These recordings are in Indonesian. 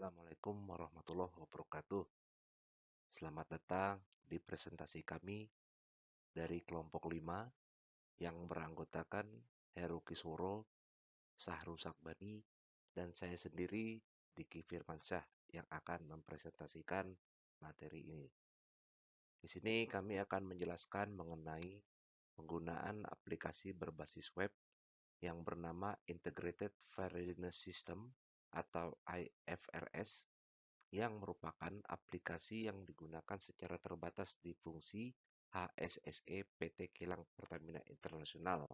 Assalamualaikum warahmatullahi wabarakatuh. Selamat datang di presentasi kami dari kelompok 5 yang beranggotakan Heru Kisworo, Sahru Sakbani, dan saya sendiri Diki Firmansyah yang akan mempresentasikan materi ini. Di sini kami akan menjelaskan mengenai penggunaan aplikasi berbasis web yang bernama Integrated Fire Readiness System atau IFRS yang merupakan aplikasi yang digunakan secara terbatas di fungsi HSSE PT Kilang Pertamina Internasional,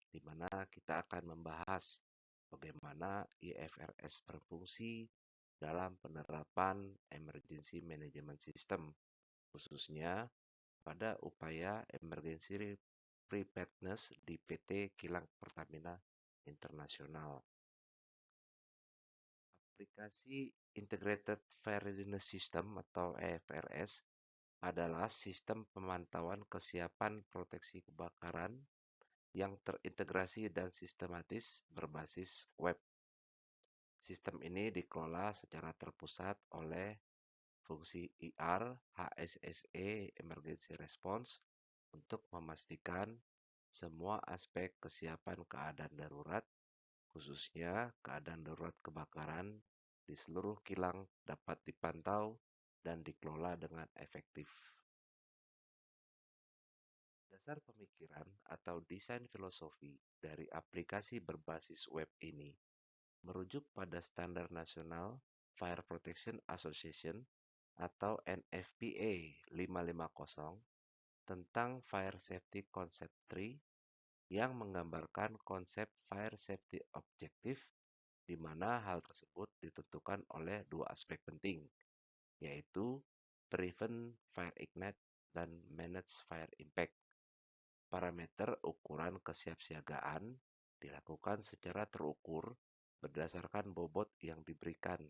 di mana kita akan membahas bagaimana IFRS berfungsi dalam penerapan Emergency Management System, khususnya pada upaya emergency preparedness di PT Kilang Pertamina Internasional. Aplikasi Integrated Fire Readiness System atau EFRS adalah sistem pemantauan kesiapan proteksi kebakaran yang terintegrasi dan sistematis berbasis web. Sistem ini dikelola secara terpusat oleh fungsi IR HSSE Emergency Response untuk memastikan semua aspek kesiapan keadaan darurat, khususnya keadaan darurat kebakaran di seluruh kilang dapat dipantau dan dikelola dengan efektif. Dasar pemikiran atau desain filosofi dari aplikasi berbasis web ini merujuk pada Standar Nasional Fire Protection Association atau NFPA 550 tentang Fire Safety Concept Tree yang menggambarkan konsep Fire Safety Objective, di mana hal tersebut ditentukan oleh dua aspek penting, yaitu Prevent Fire Ignite dan Manage Fire Impact. Parameter ukuran kesiapsiagaan dilakukan secara terukur berdasarkan bobot yang diberikan,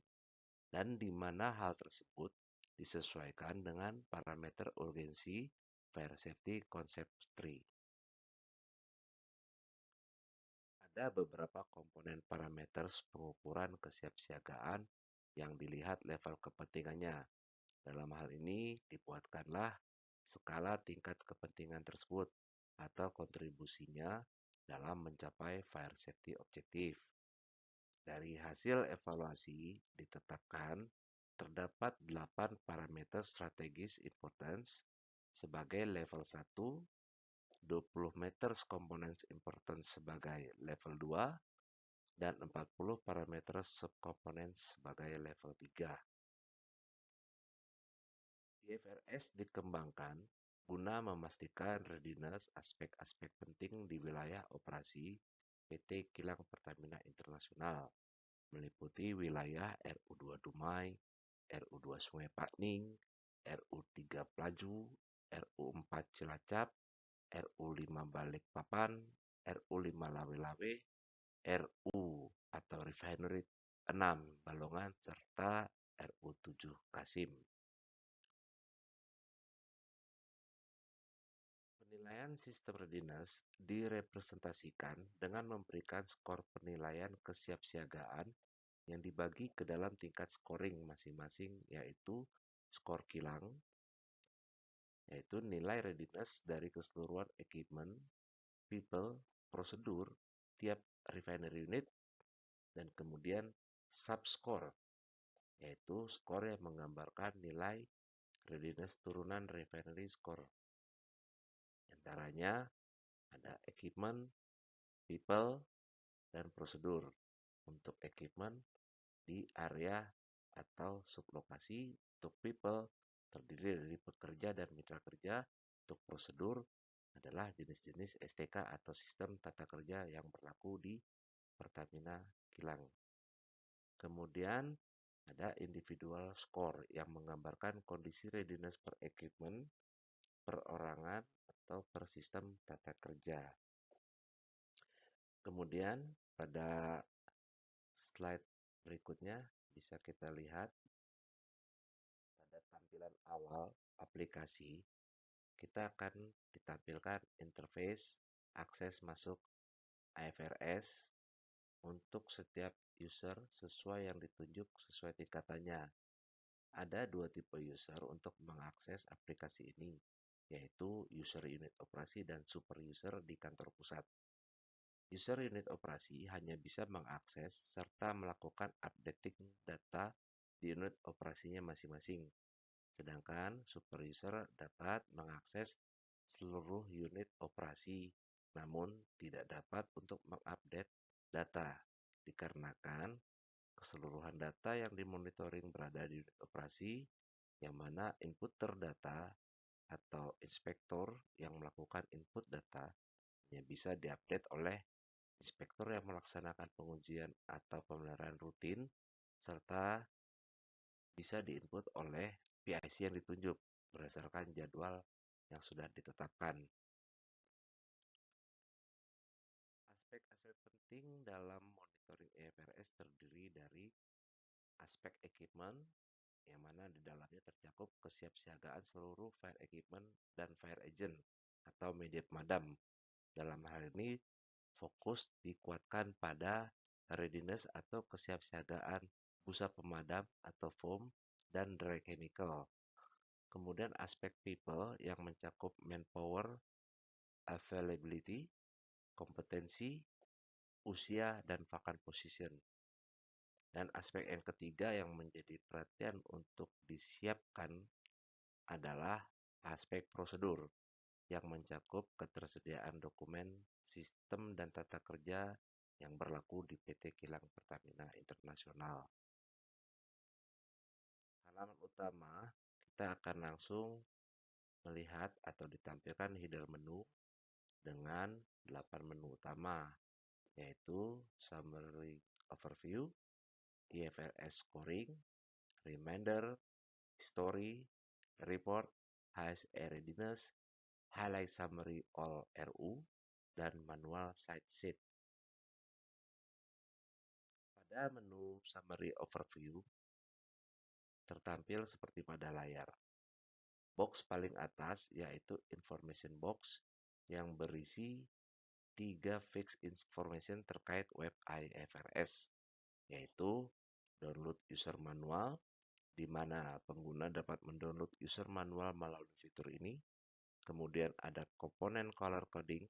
dan di mana hal tersebut disesuaikan dengan parameter urgensi Fire Safety Concept Tree. Ada beberapa komponen parameter pengukuran kesiapsiagaan yang dilihat level kepentingannya. Dalam hal ini dibuatkanlah skala tingkat kepentingan tersebut atau kontribusinya dalam mencapai Fire Safety Objective. Dari hasil evaluasi ditetapkan terdapat 8 parameter strategis importance sebagai level 1, 20 meters components importance sebagai level 2, dan 40 parameter subcomponents sebagai level 3. IFRS dikembangkan guna memastikan readiness aspek-aspek penting di wilayah operasi PT Kilang Pertamina Internasional, meliputi wilayah RU2 Dumai, RU2 Sungai Pakning, RU3 Pelaju, RU4 Cilacap, RU5 Balikpapan, RU5 Lawe-Lawe, RU atau Refinery 6 Balongan, serta RU7 Kasim. Penilaian sistem readiness direpresentasikan dengan memberikan skor penilaian kesiapsiagaan yang dibagi ke dalam tingkat scoring masing-masing, yaitu skor kilang, yaitu nilai readiness dari keseluruhan equipment, people, prosedur, tiap refinery unit, dan kemudian subscore, yaitu skor yang menggambarkan nilai readiness turunan refinery score. Antaranya ada equipment, people, dan prosedur. Untuk equipment di area atau sublokasi, untuk people terdiri dari pekerja dan mitra kerja, untuk prosedur adalah jenis-jenis STK atau sistem tata kerja yang berlaku di Pertamina Kilang. Kemudian ada individual score yang menggambarkan kondisi readiness per equipment, perorangan, atau per sistem tata kerja. Kemudian pada slide berikutnya bisa kita lihat pada tampilan awal aplikasi, kita akan ditampilkan interface akses masuk IFRS untuk setiap user sesuai yang ditunjuk sesuai tingkatannya. Ada dua tipe user untuk mengakses aplikasi ini, yaitu user unit operasi dan super user di kantor pusat. User unit operasi hanya bisa mengakses serta melakukan updating data di unit operasinya masing-masing. Sedangkan super user dapat mengakses seluruh unit operasi, namun tidak dapat untuk mengupdate data, dikarenakan keseluruhan data yang dimonitoring berada di unit operasi, yang mana inputter data atau inspektor yang melakukan input data hanya bisa diupdate oleh inspektor yang melaksanakan pengujian atau pemeliharaan rutin, serta bisa diinput oleh PIC yang ditunjuk berdasarkan jadwal yang sudah ditetapkan. Aspek-aspek penting dalam monitoring IFRS terdiri dari aspek equipment, yang mana di dalamnya tercakup kesiapsiagaan seluruh fire equipment dan fire agent atau media pemadam. Dalam hal ini, fokus dikuatkan pada readiness atau kesiapsiagaan busa pemadam atau foam dan dry chemical. Kemudian aspek people yang mencakup manpower, availability, kompetensi, usia, dan vacant position. Dan aspek yang ketiga yang menjadi perhatian untuk disiapkan adalah aspek prosedur yang mencakup ketersediaan dokumen, sistem, dan tata kerja yang berlaku di PT Kilang Pertamina Internasional. Halaman utama, kita akan langsung melihat atau ditampilkan header menu dengan 8 menu utama, yaitu Summary Overview, IFRS Scoring, Reminder, History, Report, HSE Readiness, Highlight Summary All RU, dan Manual Site Sheet. Pada menu Summary Overview, tertampil seperti pada layar. Box paling atas yaitu Information Box yang berisi 3 fixed information terkait web IFRS, yaitu download user manual, di mana pengguna dapat mendownload user manual melalui fitur ini. Kemudian ada komponen color coding,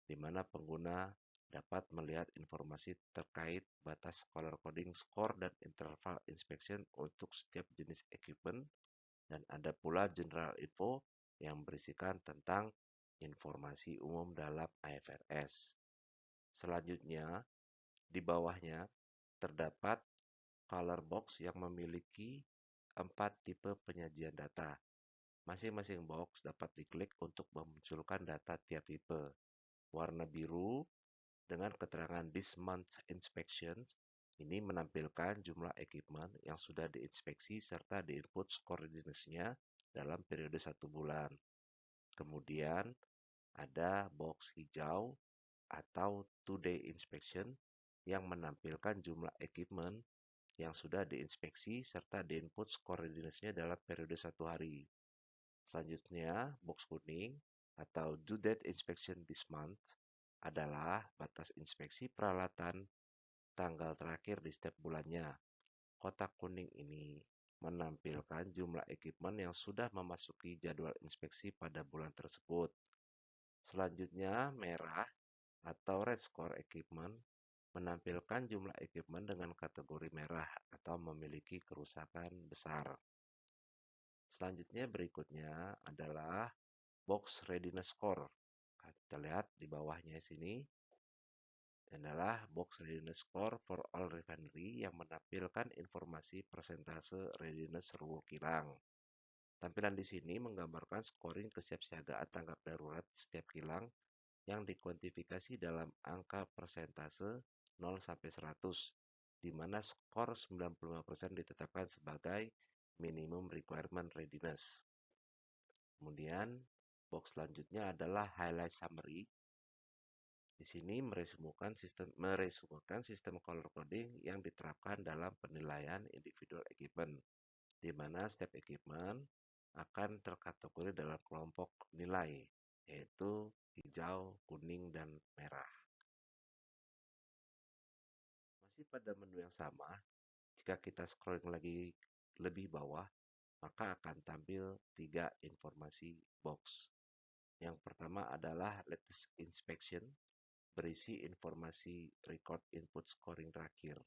di mana pengguna dapat melihat informasi terkait batas color coding score dan interval inspection untuk setiap jenis equipment. Dan ada pula general info yang berisikan tentang informasi umum dalam IFRS. Selanjutnya, di bawahnya terdapat color box yang memiliki 4 tipe penyajian data. Masing-masing box dapat diklik untuk memunculkan data tiap tipe. Warna biru dengan keterangan This Month Inspections ini menampilkan jumlah equipment yang sudah diinspeksi serta diinput skor readiness-nya dalam periode 1 bulan. Kemudian ada box hijau atau two-day inspection yang menampilkan jumlah equipment yang sudah diinspeksi serta diinput skor readiness-nya dalam periode 1 hari. Selanjutnya, box kuning atau due date inspection this month adalah batas inspeksi peralatan tanggal terakhir di setiap bulannya. Kotak kuning ini menampilkan jumlah equipment yang sudah memasuki jadwal inspeksi pada bulan tersebut. Selanjutnya, merah atau red score equipment menampilkan jumlah equipment dengan kategori merah atau memiliki kerusakan besar. Selanjutnya berikutnya adalah box readiness score. Kita lihat di bawahnya sini adalah box readiness score for all refinery yang menampilkan informasi persentase readiness seluruh kilang. Tampilan di sini menggambarkan scoring kesiapsiagaan tanggap darurat setiap kilang yang dikuantifikasi dalam angka persentase 0 sampai 100, di mana skor 95% ditetapkan sebagai minimum requirement readiness. Kemudian, box selanjutnya adalah highlight summary. Di sini meresumkan sistem color coding yang diterapkan dalam penilaian individual equipment, di mana setiap equipment akan terkategori dalam kelompok nilai, yaitu hijau, kuning, dan merah. Masih pada menu yang sama, jika kita scrolling lagi lebih bawah, maka akan tampil 3 informasi box. Yang pertama adalah latest inspection, berisi informasi record input scoring terakhir.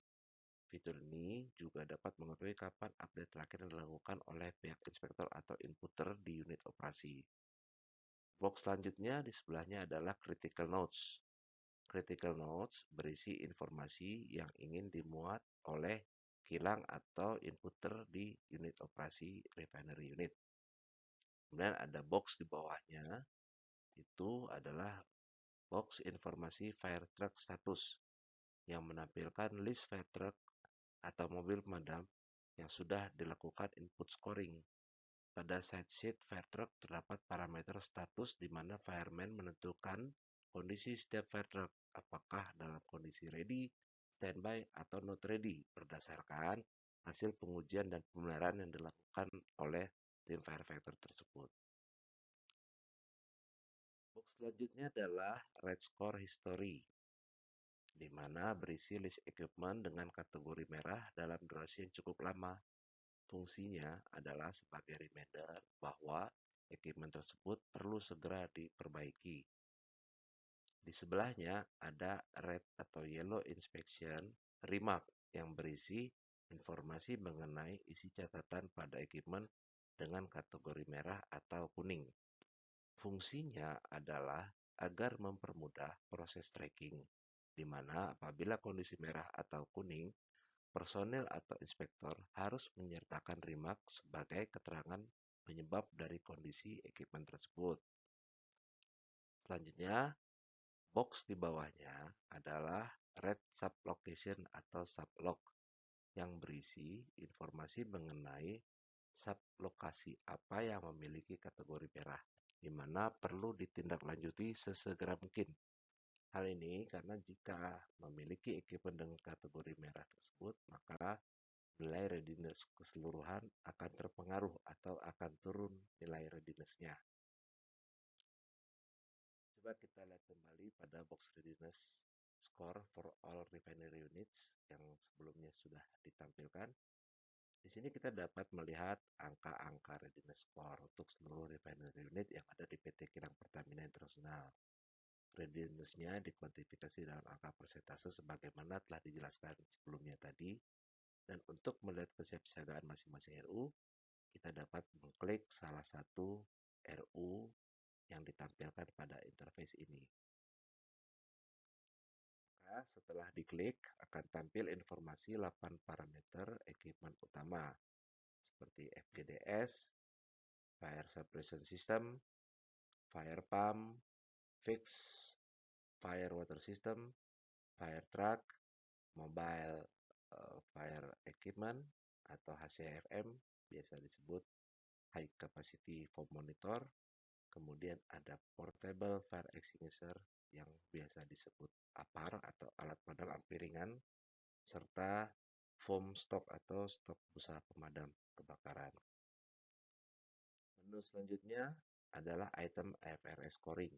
Fitur ini juga dapat mengetahui kapan update terakhir yang dilakukan oleh pihak inspektor atau inputter di unit operasi. Box selanjutnya di sebelahnya adalah critical notes. Critical notes berisi informasi yang ingin dimuat oleh kilang atau inputter di unit operasi refinery unit. Kemudian ada box di bawahnya, itu adalah box informasi fire truck status yang menampilkan list fire truck atau mobil pemadam yang sudah dilakukan input scoring. Pada side sheet fire truck terdapat parameter status di mana fireman menentukan kondisi setiap fire truck, apakah dalam kondisi ready, standby, atau not ready berdasarkan hasil pengujian dan pemeliharaan yang dilakukan oleh tim firefighter tersebut. Box selanjutnya adalah red score history, di mana berisi list equipment dengan kategori merah dalam durasi yang cukup lama. Fungsinya adalah sebagai reminder bahwa equipment tersebut perlu segera diperbaiki. Di sebelahnya ada red atau yellow inspection remark yang berisi informasi mengenai isi catatan pada equipment dengan kategori merah atau kuning. Fungsinya adalah agar mempermudah proses tracking, di mana apabila kondisi merah atau kuning, personel atau inspektor harus menyertakan remark sebagai keterangan penyebab dari kondisi equipment tersebut. Selanjutnya, box di bawahnya adalah red sublocation atau sublog yang berisi informasi mengenai sublokasi apa yang memiliki kategori merah, di mana perlu ditindaklanjuti sesegera mungkin. Hal ini karena jika memiliki equipment dengan kategori merah tersebut, maka nilai readiness keseluruhan akan terpengaruh atau akan turun nilai readiness-nya. Coba kita lihat kembali pada box readiness score for all refinery units yang sebelumnya sudah ditampilkan. Di sini kita dapat melihat angka-angka readiness score untuk seluruh refinery unit yang ada di PT Kilang Pertamina Internasional. Readiness-nya dikuantifikasi dalam angka persentase sebagaimana telah dijelaskan sebelumnya tadi. Dan untuk melihat kesiapsiagaan masing-masing RU, kita dapat mengklik salah satu RU yang ditampilkan pada interface ini. Maka setelah diklik akan tampil informasi 8 parameter equipment utama seperti FGDS, Fire Suppression System, Fire Pump, Fix, Fire Water System, Fire Truck, Mobile Fire Equipment atau HCFM, biasa disebut High Capacity Foam Monitor. Kemudian ada Portable Fire Extinguisher yang biasa disebut APAR atau alat padam api ringan, serta foam stock atau stok busa pemadam kebakaran. Menu selanjutnya adalah item IFRS scoring,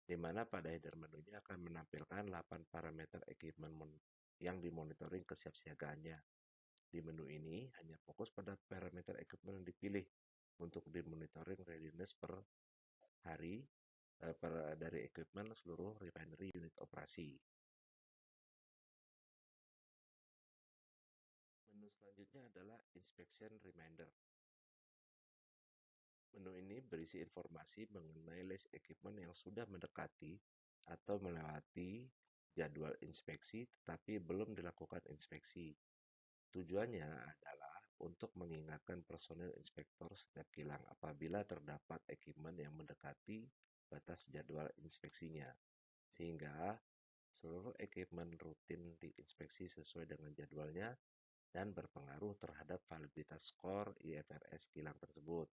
di mana pada header menunya akan menampilkan 8 parameter equipment yang dimonitoring kesiapsiagaannya. Di menu ini hanya fokus pada parameter equipment yang dipilih untuk dimonitoring readiness per hari dari equipment seluruh refinery unit operasi. Menu selanjutnya adalah inspection reminder. Menu ini berisi informasi mengenai list equipment yang sudah mendekati atau melewati jadwal inspeksi tetapi belum dilakukan inspeksi. Tujuannya adalah untuk mengingatkan personel inspektor setiap kilang apabila terdapat equipment yang mendekati batas jadwal inspeksinya, sehingga seluruh equipment rutin diinspeksi sesuai dengan jadwalnya dan berpengaruh terhadap validitas skor IFRS kilang tersebut.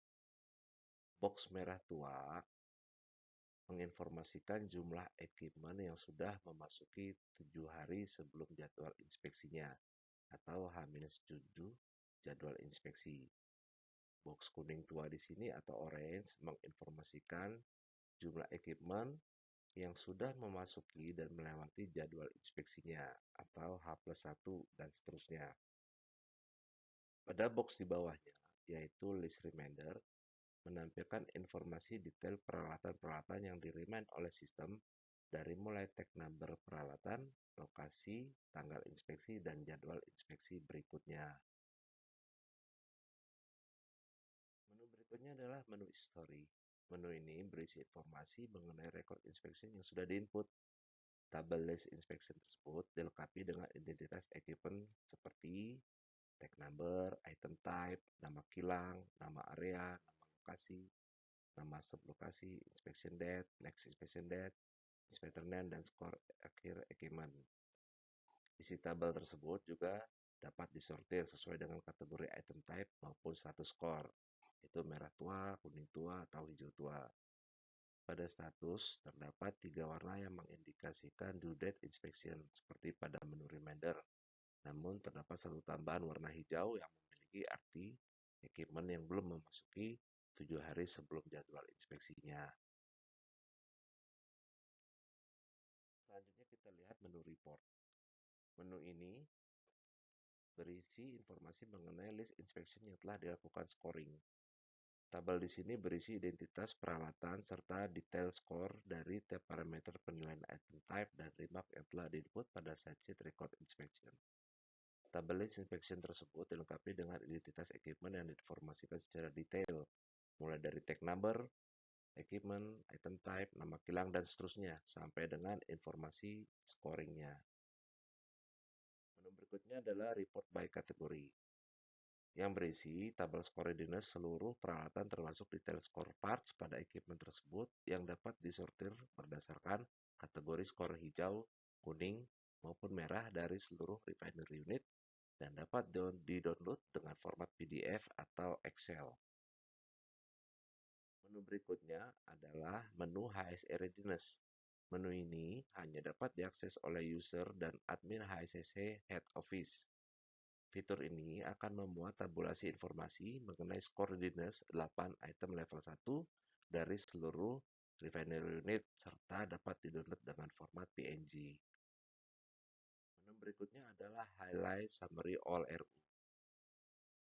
Box merah tua menginformasikan jumlah equipment yang sudah memasuki 7 hari sebelum jadwal inspeksinya atau H-7 jadwal inspeksi. Box kuning tua di sini atau orange menginformasikan jumlah equipment yang sudah memasuki dan melewati jadwal inspeksinya atau H+1 dan seterusnya. Pada box di bawahnya, yaitu list reminder, menampilkan informasi detail peralatan-peralatan yang di-remind oleh sistem dari mulai tag number peralatan, lokasi, tanggal inspeksi, dan jadwal inspeksi berikutnya. Menu berikutnya adalah menu history. Menu ini berisi informasi mengenai rekod inspection yang sudah diinput. Tabel list inspection tersebut dilengkapi dengan identitas equipment seperti tag number, item type, nama kilang, nama area, nama lokasi, nama sublokasi, inspection date, next inspection date, inspector name, dan skor akhir equipment. Isi tabel tersebut juga dapat disortir sesuai dengan kategori item type maupun status skor, yaitu merah tua, kuning tua, atau hijau tua. Pada status, terdapat 3 warna yang mengindikasikan due date inspection, seperti pada menu reminder. Namun, terdapat satu tambahan warna hijau yang memiliki arti equipment yang belum memasuki 7 hari sebelum jadwal inspeksinya. Selanjutnya kita lihat menu report. Menu ini berisi informasi mengenai list inspection yang telah dilakukan scoring. Tabel di sini berisi identitas peralatan serta detail skor dari tiap parameter penilaian item type dan remark yang telah diinput pada site sheet record inspection. Tabel list inspection tersebut dilengkapi dengan identitas equipment yang diinformasikan secara detail, mulai dari tag number, equipment, item type, nama kilang, dan seterusnya, sampai dengan informasi scoringnya. Menu berikutnya adalah report by kategori, yang berisi tabel skor readiness seluruh peralatan termasuk detail skor parts pada equipment tersebut yang dapat disortir berdasarkan kategori skor hijau, kuning, maupun merah dari seluruh refinery unit dan dapat di-download dengan format PDF atau Excel. Menu berikutnya adalah menu HSE Readiness. Menu ini hanya dapat diakses oleh user dan admin HSEC Head Office. Fitur ini akan memuat tabulasi informasi mengenai skor readiness 8 item level 1 dari seluruh refinery unit serta dapat di-download dengan format PNG. Menu berikutnya adalah Highlight Summary All RU.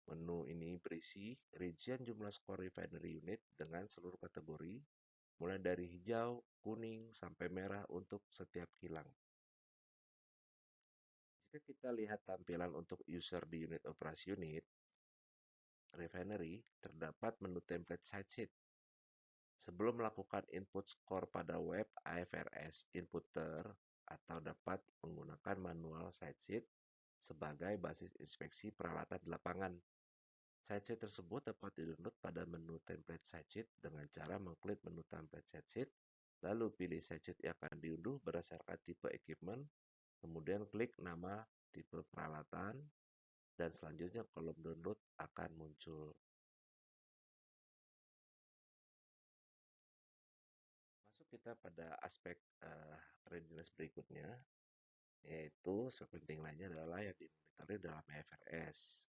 Menu ini berisi rincian jumlah skor refinery unit dengan seluruh kategori, mulai dari hijau, kuning, sampai merah untuk setiap kilang. Jika kita lihat tampilan untuk user di unit operasi unit refinery, terdapat menu template site sheet. Sebelum melakukan input skor pada web IFRS Inputter atau dapat menggunakan manual site sheet sebagai basis inspeksi peralatan di lapangan. Site sheet tersebut dapat di-download pada menu template site sheet dengan cara mengklik menu template site sheet, lalu pilih site sheet yang akan diunduh berdasarkan tipe equipment, kemudian klik nama tipe peralatan, dan selanjutnya kolom download akan muncul. Masuk kita pada aspek readiness berikutnya, yaitu penting lainnya adalah yang dimonitori dalam IFRS,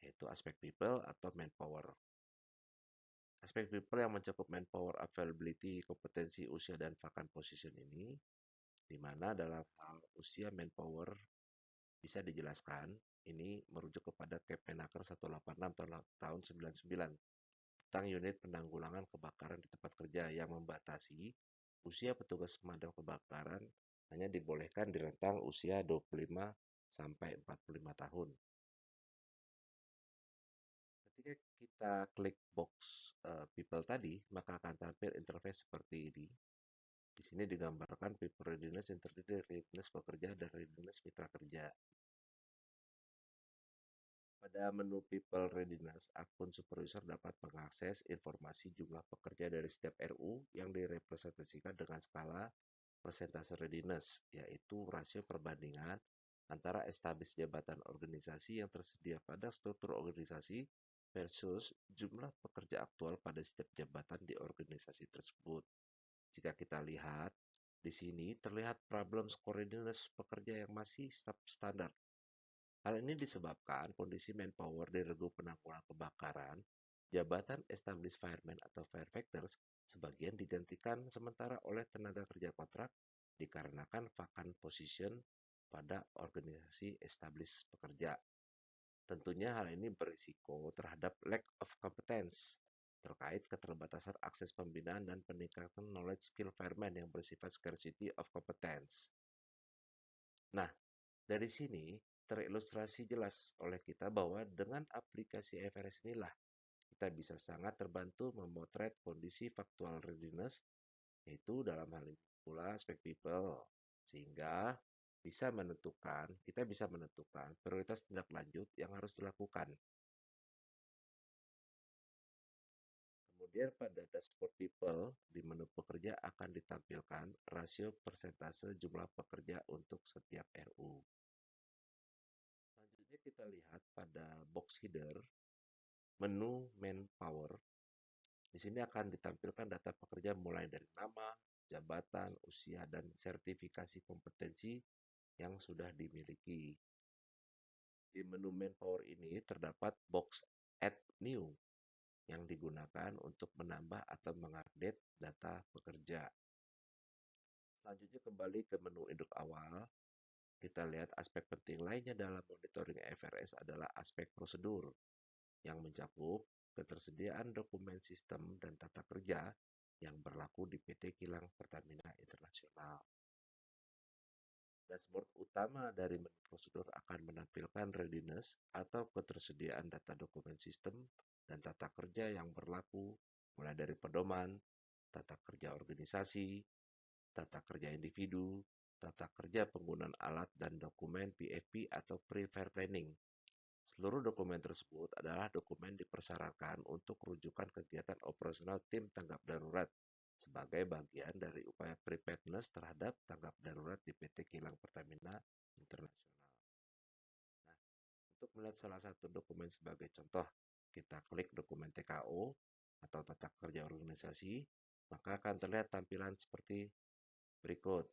yaitu aspek people atau manpower. Aspek people yang mencakup manpower availability, kompetensi, usia, dan vacant position ini, di mana dalam hal usia manpower bisa dijelaskan, ini merujuk kepada Kemenaker 186 tahun 99 tentang unit penanggulangan kebakaran di tempat kerja yang membatasi usia petugas pemadam kebakaran hanya dibolehkan di rentang usia 25 sampai 45 tahun. Ketika kita klik box people tadi, maka akan tampil interface seperti ini. Di sini digambarkan people readiness yang terdiri dari readiness pekerja dan readiness mitra kerja. Pada menu People Readiness, akun supervisor dapat mengakses informasi jumlah pekerja dari setiap RU yang direpresentasikan dengan skala persentase readiness, yaitu rasio perbandingan antara established jabatan organisasi yang tersedia pada struktur organisasi versus jumlah pekerja aktual pada setiap jabatan di organisasi tersebut. Jika kita lihat, di sini terlihat problem score readiness pekerja yang masih substandard. Hal ini disebabkan kondisi manpower di regu penanggulangan kebakaran, jabatan established fireman atau firefighters Sebagian digantikan sementara oleh tenaga kerja kontrak dikarenakan vacant position pada organisasi established pekerja. Tentunya hal ini berisiko terhadap lack of competence terkait keterbatasan akses pembinaan dan peningkatan knowledge skill fireman yang bersifat scarcity of competence. Nah, dari sini terilustrasi jelas oleh kita bahwa dengan aplikasi FRS inilah kita bisa sangat terbantu memotret kondisi faktual readiness, yaitu dalam hal ini pula aspek people, sehingga kita bisa menentukan prioritas tindak lanjut yang harus dilakukan. Kemudian pada dashboard people, di menu pekerja akan ditampilkan rasio persentase jumlah pekerja untuk setiap RU. Selanjutnya kita lihat pada box header, menu manpower. Di sini akan ditampilkan data pekerja mulai dari nama, jabatan, usia, dan sertifikasi kompetensi yang sudah dimiliki. Di menu manpower ini terdapat box add new yang digunakan untuk menambah atau mengupdate data pekerja. Selanjutnya kembali ke menu induk awal, kita lihat aspek penting lainnya dalam monitoring FRS adalah aspek prosedur yang mencakup ketersediaan dokumen sistem dan tata kerja yang berlaku di PT Kilang Pertamina Internasional. Dashboard utama dari menu prosedur akan menampilkan readiness atau ketersediaan data dokumen sistem dan tata kerja yang berlaku mulai dari pedoman, tata kerja organisasi, tata kerja individu, tata kerja penggunaan alat dan dokumen PFP atau Pre-Fair Planning. Seluruh dokumen tersebut adalah dokumen dipersyaratkan untuk rujukan kegiatan operasional tim tanggap darurat sebagai bagian dari upaya preparedness terhadap tanggap darurat di PT Kilang Pertamina Internasional. Nah, untuk melihat salah satu dokumen sebagai contoh, kita klik dokumen TKO atau tata kerja organisasi, maka akan terlihat tampilan seperti berikut.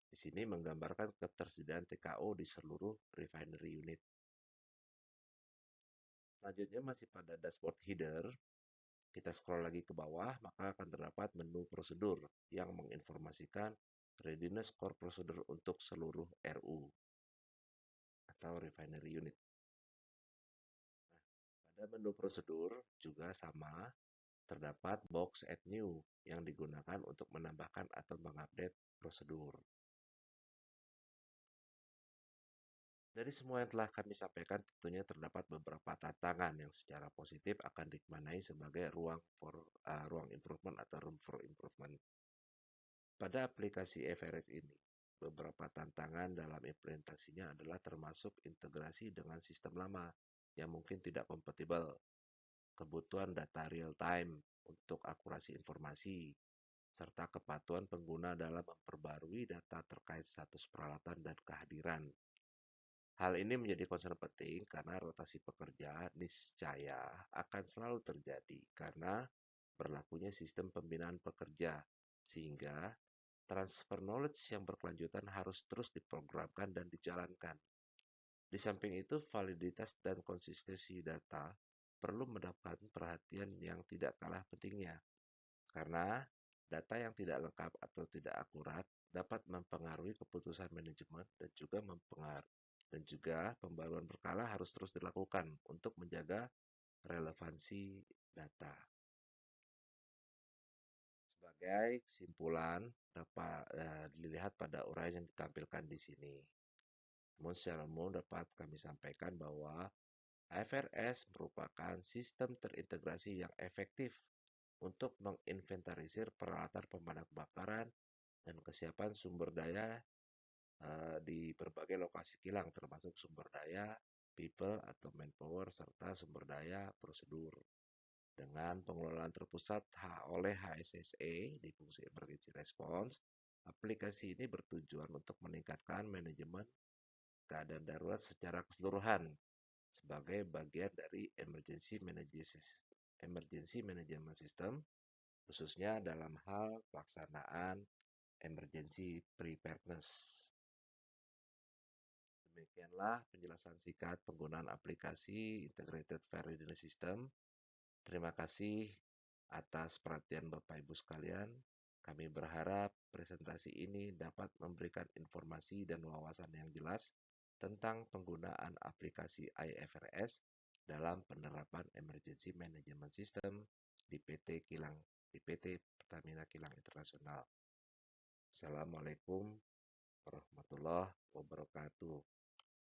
Di sini menggambarkan ketersediaan TKO di seluruh refinery unit. Selanjutnya masih pada dashboard header, kita scroll lagi ke bawah, maka akan terdapat menu prosedur yang menginformasikan readiness core prosedur untuk seluruh RU atau refinery unit. Nah, pada menu prosedur juga sama, terdapat box add new yang digunakan untuk menambahkan atau mengupdate prosedur. Dari semua yang telah kami sampaikan, tentunya terdapat beberapa tantangan yang secara positif akan dimaknai sebagai ruang improvement atau room for improvement. Pada aplikasi FRS ini, beberapa tantangan dalam implementasinya adalah termasuk integrasi dengan sistem lama yang mungkin tidak kompatibel, kebutuhan data real time untuk akurasi informasi, serta kepatuhan pengguna dalam memperbarui data terkait status peralatan dan kehadiran. Hal ini menjadi concern penting karena rotasi pekerja niscaya akan selalu terjadi karena berlakunya sistem pembinaan pekerja, sehingga transfer knowledge yang berkelanjutan harus terus diprogramkan dan dijalankan. Di samping itu, validitas dan konsistensi data perlu mendapat perhatian yang tidak kalah pentingnya, karena data yang tidak lengkap atau tidak akurat dapat mempengaruhi keputusan manajemen dan juga pembaruan berkala harus terus dilakukan untuk menjaga relevansi data. Sebagai kesimpulan dapat dilihat pada uraian yang ditampilkan di sini. Namun secara umum dapat kami sampaikan bahwa FRS merupakan sistem terintegrasi yang efektif untuk menginventarisir peralatan pemadam kebakaran dan kesiapan sumber daya di berbagai lokasi kilang termasuk sumber daya, people atau manpower serta sumber daya prosedur. Dengan pengelolaan terpusat oleh HSSE di fungsi emergency response, aplikasi ini bertujuan untuk meningkatkan manajemen keadaan darurat secara keseluruhan sebagai bagian dari emergency management system, khususnya dalam hal pelaksanaan emergency preparedness. Demikianlah penjelasan singkat penggunaan aplikasi Integrated Fire Readiness System. Terima kasih. Atas perhatian Bapak Ibu sekalian, kami berharap presentasi ini dapat memberikan informasi dan wawasan yang jelas tentang penggunaan aplikasi IFRS dalam penerapan Emergency Management System di PT Pertamina Kilang Internasional. Assalamualaikum warahmatullahi wabarakatuh.